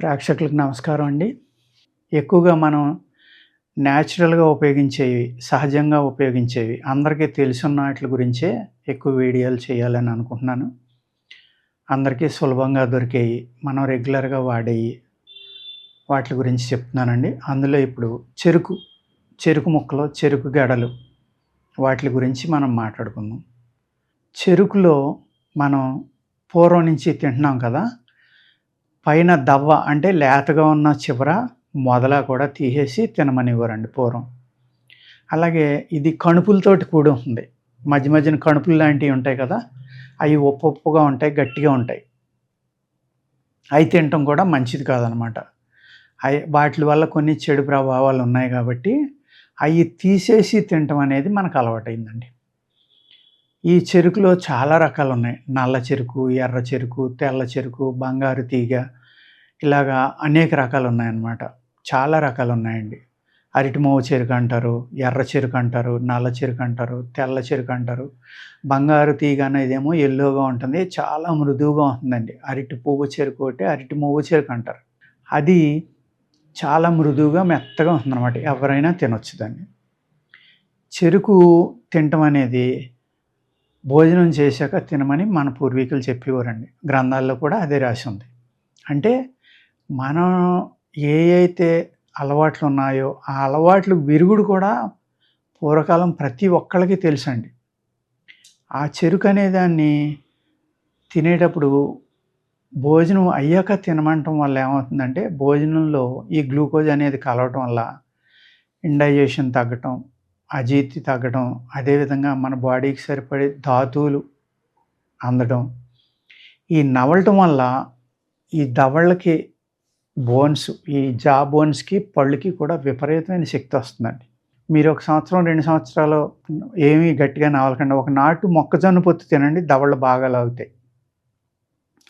ప్రేక్షకులకు నమస్కారం అండి. ఎక్కువగా మనం న్యాచురల్‌గా ఉపయోగించేవి, సహజంగా ఉపయోగించేవి, అందరికీ తెలిసున్న ఆటిల గురించే ఎక్కువ వీడియోలు చేయాలని అనుకుంటున్నాను. అందరికీ సులభంగా దొరికేయి, మనం రెగ్యులర్‌గా వాడేయి, వాటిల గురించి చెప్తున్నానండి. అందులో ఇప్పుడు చెరుకు, చెరుకు ముక్కలు, చెరుకు గడలు వాటిలి గురించి మనం మాట్లాడుకుందాం. చెరుకులో మనం పూర్వం నుంచి తింటున్నాం కదా! పైన దవ్వ అంటే లేతగా ఉన్న చివర మొదల కూడా తీసేసి తినమనేవారండి పూర్వం. అలాగే ఇది కణుపులతోటి కూడి ఉంటుంది. మధ్య మధ్యన కణుపులు లాంటివి ఉంటాయి కదా! అవి ఉప్పు ఉప్పుగా ఉంటాయి, గట్టిగా ఉంటాయి. అయి తినటం కూడా మంచిది కాదనమాట. వాటిల వల్ల కొన్ని చెడు ప్రభావాలు ఉన్నాయి కాబట్టి అయి తీసేసి తినటం అనేది మనకు అలవాటయిందండి. ఈ చెరుకులో చాలా రకాలున్నాయి. నల్ల చెరుకు, ఎర్ర చెరుకు, తెల్ల చెరుకు, బంగారు తీగ ఇలాగా అనేక రకాలున్నాయన్నమాట. చాలా రకాలున్నాయండి. అరటిమోవ చెరుకు అంటారు, ఎర్ర చెరుకు అంటారు, నల్ల చెరుకు అంటారు, తెల్ల చెరుకు అంటారు. బంగారు తీగ అనేదేమో యెల్లోగా ఉంటుంది. చాలా మృదువుగా ఉంటుందండి. అరటి పువ్వు చెరుకు ఒకటి, అరటి మొవ్వు చెరుకు అంటారు. అది చాలా మృదువుగా, మెత్తగా ఉంటుందన్నమాట. ఎవరైనా తినొచ్చు దాన్ని. చెరుకు తినటం అనేది భోజనం చేశాక తినమని మన పూర్వీకులు చెప్పేవారండి. గ్రంథాల్లో కూడా అదే రాసి ఉంది. అంటే మనం అయితే అలవాట్లు ఉన్నాయో, ఆ అలవాట్లు విరుగుడు కూడా పూర్వకాలం ప్రతి ఒక్కళ్ళకి తెలుసండి. ఆ చెరుకు అనే దాన్ని తినేటప్పుడు భోజనం అయ్యాక తినమంటం వల్ల ఏమవుతుందంటే, భోజనంలో ఈ గ్లూకోజ్ అనేది కలవటం వల్ల ఇండైజెషన్ తగ్గటం, అజీర్తి తగ్గడం, అదేవిధంగా మన బాడీకి సరిపడే ధాతువులు అందడం. ఈ నవలటం వల్ల ఈ దవళ్ళకి బోన్స్, ఈ జా బోన్స్‌కి, పళ్ళుకి కూడా విపరీతమైన శక్తి వస్తుందండి. మీరు ఒక సంవత్సరం, 2 సంవత్సరాలు ఏమీ గట్టిగా నవలకండి. ఒక నాటు మొక్కజొన్న పొత్తు తినండి, దవళ్ళు బాగా లాగుతాయి.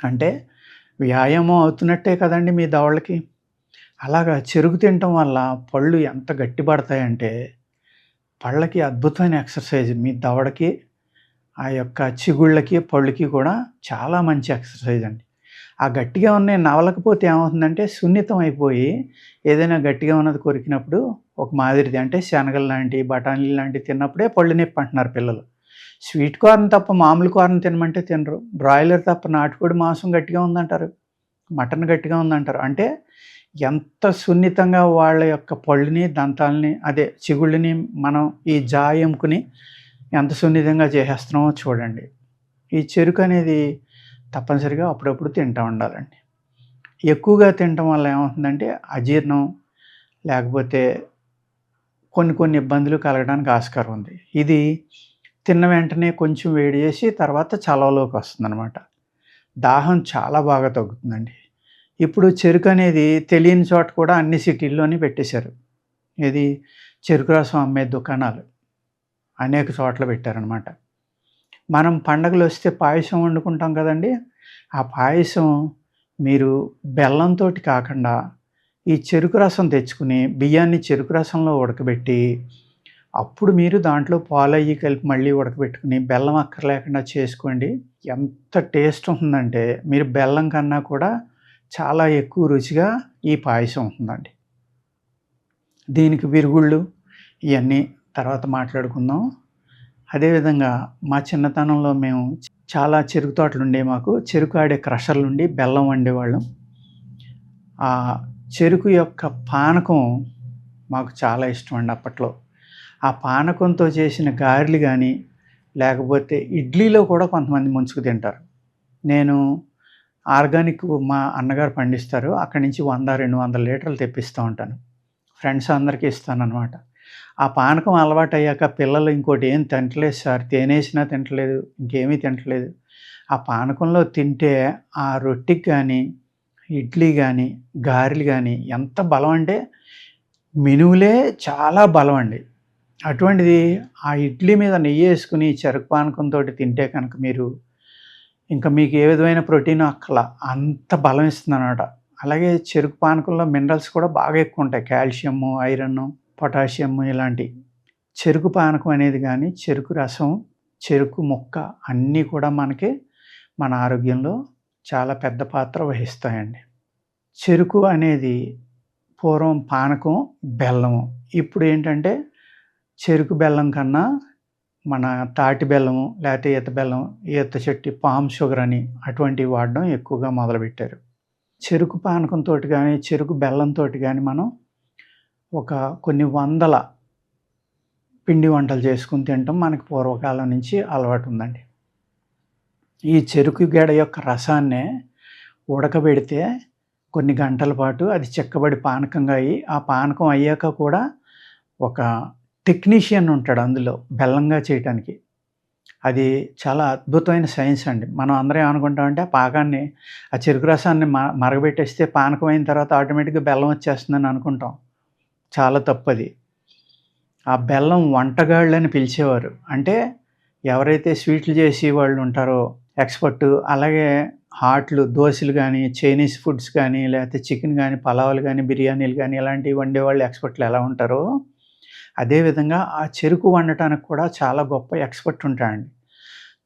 అంటే వ్యాయామం అవుతున్నట్టే కదండీ మీ దవళ్ళకి. అలాగా చెరుకు తినటం వల్ల పళ్ళు ఎంత గట్టిపడతాయంటే, పళ్ళకి అద్భుతమైన ఎక్సర్సైజ్. మీ దవడకి, ఆ యొక్క చిగుళ్ళకి, పళ్ళుకి కూడా చాలా మంచి ఎక్సర్సైజ్ అండి. ఆ గట్టిగా ఉన్నయి నవలకపోతే ఏమవుతుందంటే సున్నితం అయిపోయి, ఏదైనా గట్టిగా ఉన్నది కొరికినప్పుడు ఒక మాదిరిది అంటే శనగలు లాంటివి, బఠానీలు లాంటివి తిన్నప్పుడే పళ్ళు నొప్పి అంటున్నారు పిల్లలు. స్వీట్ కార్న్ తప్ప మామూలు కార్న్ తినమంటే తినరు. బ్రాయిలర్ తప్ప నాటుకోడి మాంసం గట్టిగా ఉందంటారు. మటన్ గట్టిగా ఉందంటారు. అంటే ఎంత సున్నితంగా వాళ్ళ యొక్క పళ్ళుని, దంతాల్ని అదే చిగుళ్ళని మనం ఈ జా ఎముకని ఎంత సున్నితంగా చేసేస్తున్నామో చూడండి. ఈ చెరుకు అనేది తప్పనిసరిగా అప్పుడప్పుడు తింటూ ఉండాలండి. ఎక్కువగా తినటం వల్ల ఏమవుతుందంటే అజీర్ణం, లేకపోతే కొన్ని కొన్ని ఇబ్బందులు కలగడానికి ఆస్కారం ఉంది. ఇది తిన్న వెంటనే కొంచెం వేడి చేసి తర్వాత చలవలోకి వస్తుందనమాట. దాహం చాలా బాగా తగ్గుతుందండి. ఇప్పుడు చెరుకు అనేది తెలియని చోట కూడా అన్ని సిటీల్లోని పెట్టేశారు. ఇది చెరుకు రసం అమ్మే దుకాణాలు అనేక చోట్ల పెట్టారనమాట. మనం పండగలొస్తే పాయసం వండుకుంటాం కదండీ! ఆ పాయసం మీరు బెల్లంతోటి కాకుండా ఈ చెరుకు రసం తెచ్చుకుని, బియ్యాన్ని చెరుకు రసంలో ఉడకబెట్టి, అప్పుడు మీరు దాంట్లో పాలయ్యి కలిపి మళ్ళీ ఉడకబెట్టుకుని, బెల్లం అక్కర్లేకుండా చేసుకోండి. ఎంత టేస్ట్ ఉంటుందంటే, మీరు బెల్లం కన్నా కూడా చాలా ఎక్కువ రుచిగా ఈ పాయసం ఉంటుందండి. దీనికి విరుగుళ్ళు ఇయన్నీ తర్వాత మాట్లాడుకుందాం. అదేవిధంగా మా చిన్నతనంలో మేము చాలా చెరుకు తోటలుండేవి మాకు. చెరుకు ఆడే క్రషర్‌లుండి బెల్లం వండేవాళ్ళం. ఆ చెరుకు యొక్క పానకం మాకు చాలా ఇష్టమండి అప్పట్లో. ఆ పానకంతో చేసిన గారెలు గానీ, లేకపోతే ఇడ్లీలో కూడా కొంతమంది ముంచుకు తింటారు. నేను ఆర్గానిక్ మా అన్నగారు పండిస్తారు. అక్కడి నుంచి 100, 200 లీటర్లు తెప్పిస్తూ ఉంటాను. ఫ్రెండ్స్ అందరికీ ఇస్తాననమాట. ఆ పానకం అలవాటయ్యాక పిల్లలు ఇంకోటి ఏం తింటలేదు సార్, తేనేసినా తింటలేదు, ఇంకేమీ తింటలేదు. ఆ పానకంలో తింటే ఆ రొట్టెకి గానీ, ఇడ్లీ గానీ, గారెలు గానీ ఎంత బలం అంటే మినుములే చాలా బలం అండి. అటువంటిది ఆ ఇడ్లీ మీద నెయ్యేసుకొని చెరుకు పానకంతోటి తింటే కనుక మీరు ఇంకా మీకు ఏ విధమైన ప్రోటీన్ అక్కర్లా. అంత బలం ఇస్తుందనమాట. అలాగే చెరుకు పానకంలో మినరల్స్ కూడా బాగా ఎక్కువుంటాయి. కాల్షియము, ఐరను, పొటాషియము ఇలాంటియి. చెరుకు పానకం అనేది గానీ, చెరుకు రసం, చెరుకు ముక్క అన్నీ కూడా మనకి మన ఆరోగ్యంలో చాలా పెద్ద పాత్ర వహిస్తాయండి. చెరుకు అనేది పూర్వం పానకం, బెల్లము. ఇప్పుడు ఏంటంటే చెరుకు బెల్లం కన్నా మన తాటి బెల్లము, లేతే ఈత బెల్లం, ఈత చెట్టు పామ్ షుగర్ అని అటువంటివి వాడడం ఎక్కువగా మొదలుపెట్టారు. చెరుకు పానకంతోటి గానీ, చెరుకు బెల్లంతోటి గానీ మనం ఒక కొన్ని వందల పిండి వంటలు చేసుకొని తినటం మనకు పూర్వకాలం నుంచి అలవాటుందండి. ఈ చెరుకు గెడ యొక్క రసాన్నే ఉడకబెడితే కొన్ని గంటల పాటు అది చిక్కబడి పానకంగా అయ్యి, ఆ పానకం అయ్యాక కూడా ఒక టెక్నీషియన్ ఉంటాడు అందులో బెల్లంగా చేయటానికి. అది చాలా అద్భుతమైన సైన్స్ అండి. మనం అందరం ఏమనుకుంటామంటే ఆ పాకాన్ని, ఆ చెరుకు రసాన్ని మరగబెట్టేస్తే పానకం అయిన తర్వాత ఆటోమేటిక్‌గా బెల్లం వచ్చేస్తుందని అనుకుంటాం. చాలా తప్పది. ఆ బెల్లం వంటగాళ్ళని పిలిచేవారు. అంటే ఎవరైతే స్వీట్లు చేసేవాళ్ళు ఉంటారో ఎక్స్‌పర్ట్, అలాగే హాట్లు, దోసెలు గానీ, చైనీస్ ఫుడ్స్ కానీ, లేకపోతే చికెన్ గానీ, పలావులు గానీ, బిర్యానీలు గానీ ఇలాంటివి వండేవాళ్ళు ఎక్స్‌పర్ట్‌లు ఎలా ఉంటారో, అదేవిధంగా ఆ చెరుకు వండటానికి కూడా చాలా గొప్ప ఎక్స్‌పర్ట్ ఉంటాడండి.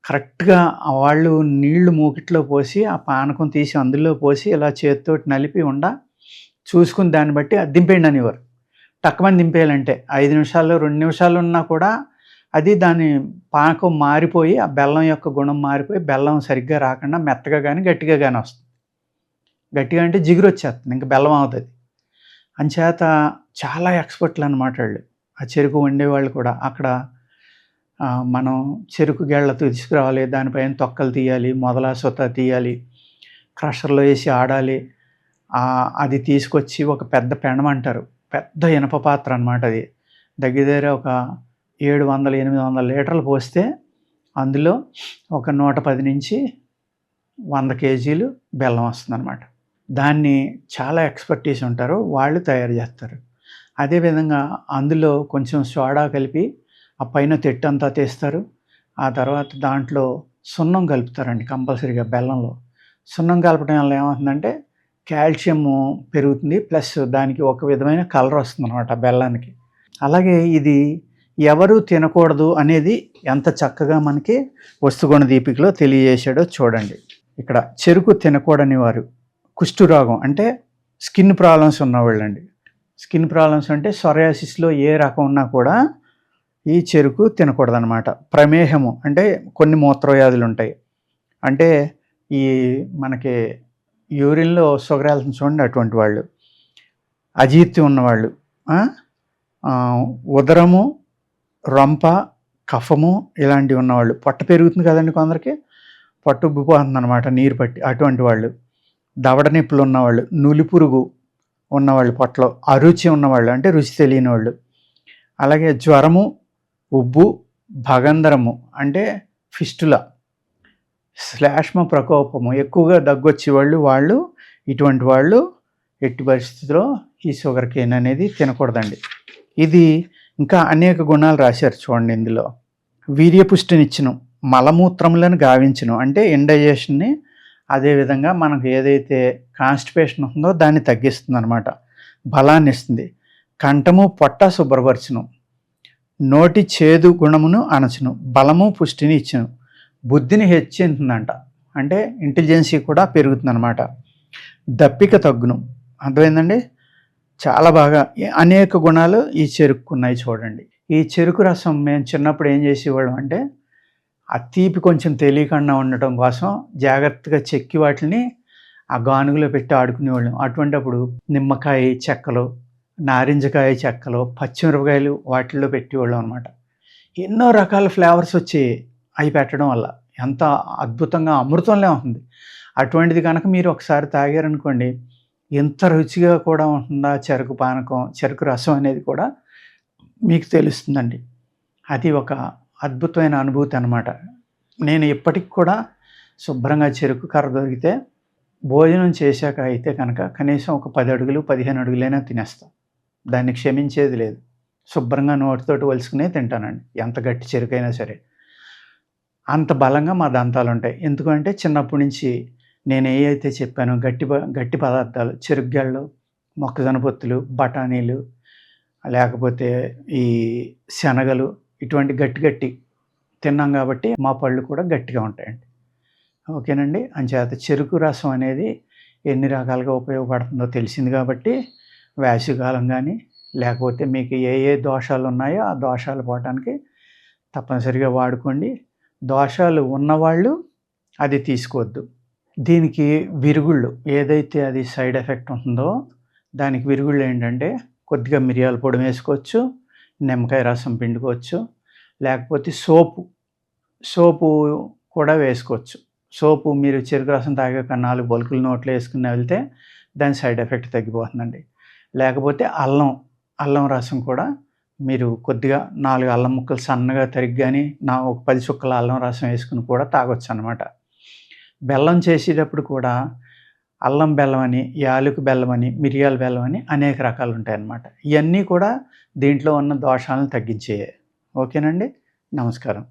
కరెక్ట్‌గా వాళ్ళు నీళ్లు మూకిట్లో పోసి, ఆ పానకం తీసి అందులో పోసి ఇలా చేత్తోటి నలిపి చూసుకుని దాన్ని బట్టి అది దింపేయండి అనేవారు. టక్కుమని దింపేయాలంటే 5 నిమిషాల్లో, 2 నిమిషాలు ఉన్నా కూడా అది దాని పాకం మారిపోయి, ఆ బెల్లం యొక్క గుణం మారిపోయి, బెల్లం సరిగ్గా రాకుండా మెత్తగా గానీ, గట్టిగా గానీ వస్తుంది. గట్టిగా అంటే జిగురొచ్చేస్తుంది. ఇంక బెల్లం అవ్వదది. అంచేత చాలా ఎక్స్‌పర్ట్‌లనమాట ఆళ్ళు. ఆ చెరుకు వండేవాళ్ళు కూడా. అక్కడ మనం చెరుకు గెళ్ళ తీసుకురావాలి, దానిపైన తొక్కలు తీయాలి, మొదల, సొత తీయాలి, క్రషర్‌లో ఏసి ఆడాలి. అది తీసుకొచ్చి ఒక పెద్ద పెనమంటారు. పెద్ద ఇనప పాత్ర అనమాట అది. దగ్గర దగ్గర ఒక 700, 800 లీటర్లు పోస్తే అందులో ఒక 110-100 కేజీలు బెల్లం వస్తుందనమాట. దాన్ని చాలా ఎక్స్‌పర్టీస్ ఉంటారు. వాళ్ళు తయారు చేస్తారు. అదేవిధంగా అందులో కొంచెం సోడా కలిపి ఆ పైన తెట్టంతా తీస్తారు. ఆ తర్వాత దాంట్లో సున్నం కలుపుతారండి కంపల్సరీగా బెల్లంలో. సున్నం కలపడం వల్ల ఏమవుతుందంటే కాల్షియము పెరుగుతుంది. ప్లస్ దానికి ఒక విధమైన కలర్ వస్తుందనమాట బెల్లానికి. అలాగే ఇది ఎవరు తినకూడదు అనేది ఎంత చక్కగా మనకి వస్తుగుణ దీపికలో తెలియజేశాడో చూడండి. ఇక్కడ చెరుకు తినకూడని వారు కుష్ఠరోగం అంటే స్కిన్ ప్రాబ్లమ్స్ ఉన్నవాళ్ళండి. స్కిన్ ప్రాబ్లమ్స్ అంటే సొరియాసిస్‌లో ఏ రకం ఉన్నా కూడా ఈ చెరుకు తినకూడదనమాట. ప్రమేహము అంటే కొన్ని మూత్రవ్యాధులు ఉంటాయి. అంటే ఈ మనకి యూరిన్‌లో షుగర్ వెళ్తుంది చూడండి అటువంటి వాళ్ళు. అజీర్తి ఉన్నవాళ్ళు, ఉదరము, రొంప, కఫము ఇలాంటివి ఉన్నవాళ్ళు. పొట్ట పెరుగుతుంది కదండీ కొందరికి. పొట్ట ఉబ్బిపోతుందనమాట నీరు పట్టి. అటువంటి వాళ్ళు. దవడ నొప్పులు ఉన్నవాళ్ళు, నులిపురుగు ఉన్నవాళ్ళు పొట్టలో, అరుచి ఉన్నవాళ్ళు అంటే రుచి తెలియనివాళ్ళు, అలాగే జ్వరము, ఉబ్బు, భగంధరము అంటే ఫిస్టులా, శ్లేష్మ ప్రకోపము ఎక్కువగా దగ్గొచ్చేవాళ్ళు వాళ్ళు ఇటువంటి వాళ్ళు ఎట్టి పరిస్థితిలో ఈ షుగర్ కేన్ అనేది తినకూడదండి. ఇది ఇంకా అనేక గుణాలు రాశారు చూడండి ఇందులో. వీర్యపుష్టినిచ్చును, మలమూత్రములను గావించును అంటే ఇండైజెషన్ని, అదేవిధంగా మనకు ఏదైతే కాన్స్టిపేషన్ ఉందో దాన్ని తగ్గిస్తుంది అనమాట, బలాన్ని ఇస్తుంది. కంఠము, పొట్ట శుభ్రపరచును, నోటి చేదు గుణమును అణచును, బలము పుష్టిని ఇచ్చును, బుద్ధిని హెచ్చింటుందంట అంటే ఇంటెలిజెన్సీ కూడా పెరుగుతుందన్నమాట. దప్పిక తగ్గును. అర్థమైందండి. చాలా బాగా అనేక గుణాలు ఈ చెరుకున్నాయి చూడండి. ఈ చెరుకు రసం మేము చిన్నప్పుడు ఏం చేసేవాళ్ళం అంటే ఆ తీపి కొంచెం తెలియకుండా ఉండటం కోసం జాగ్రత్తగా చెక్కి వాటిని ఆ గానుగులో పెట్టి ఆడుకునేవాళ్ళం. అటువంటప్పుడు నిమ్మకాయ చెక్కలు, నారింజకాయ చెక్కలు, పచ్చిమిరపకాయలు వాటిల్లో పెట్టేవాళ్ళం అనమాట. ఎన్నో రకాల ఫ్లేవర్స్ వచ్చాయి అవి పెట్టడం వల్ల. ఎంత అద్భుతంగా అమృతంలా ఉంటుంది. అటువంటిది కనుక మీరు ఒకసారి తాగారనుకోండి, ఎంత రుచిగా కూడా ఉంటుందా చెరుకు పానకం, చెరుకు రసం అనేది కూడా మీకు తెలుస్తుందండి. అది ఒక అద్భుతమైన అనుభూతి అనమాట. నేను ఇప్పటికి కూడా శుభ్రంగా చెరుకు కర్ర దొరికితే భోజనం చేశాక అయితే కనుక కనీసం ఒక 10 అడుగులు 15 అడుగులైనా తినేస్తాం. దాన్ని క్షమించేది లేదు. శుభ్రంగా నోటితోటి వలుసుకునే తింటానండి. ఎంత గట్టి చెరుకైనా సరే. అంత బలంగా మా దంతాలు ఉంటాయి. ఎందుకంటే చిన్నప్పటి నుంచి నేను ఏవైతే చెప్పానో గట్టి పదార్థాలు చెరుగ్గళ్ళు, మొక్కజొన్న పొత్తులు, బఠానీలు, లేకపోతే ఈ శనగలు ఇటువంటి గట్టి తిన్నాం కాబట్టి మా పళ్ళు కూడా గట్టిగా ఉంటాయండి. ఓకేనండి. అంచేత చెరుకు రసం అనేది ఎన్ని రకాలుగా ఉపయోగపడుతుందో తెలిసింది కాబట్టి వేసవికాలం కానీ లేకపోతే మీకు ఏ ఏ దోషాలు ఉన్నాయో ఆ దోషాలు పోవటానికి తప్పనిసరిగా వాడుకోండి. దోషాలు ఉన్నవాళ్ళు అది తీసుకోవద్దు. దీనికి విరుగుళ్ళు ఏదైతే అది సైడ్ ఎఫెక్ట్ ఉంటుందో దానికి విరుగుళ్ళు ఏంటంటే కొద్దిగా మిరియాల పొడి వేసుకోవచ్చు, నిమ్మకాయ రసం పిండుకోవచ్చు, లేకపోతే సోపు కూడా వేసుకోవచ్చు. సోపు మీరు చెరుకు రసం తాగాక 4 బొలుకులు నోట్లో వేసుకుని వెళ్తే దాని సైడ్ ఎఫెక్ట్ తగ్గిపోతుందండి. లేకపోతే అల్లం రసం కూడా మీరు కొద్దిగా 4 అల్లం ముక్కలు సన్నగా తరిగి గాని ఒక 10 చుక్కల అల్లం రసం వేసుకుని కూడా తాగొచ్చు అన్నమాట. బెల్లం చేసేటప్పుడు కూడా అల్లం బెల్లం అని, యాలుక బెల్లం అని, మిరియాల బెల్లం అని అనేక రకాలు ఉంటాయన్నమాట. ఇవన్నీ కూడా దీంట్లో ఉన్న దోషాలను తగ్గించేయే. ఓకేనండి. నమస్కారం.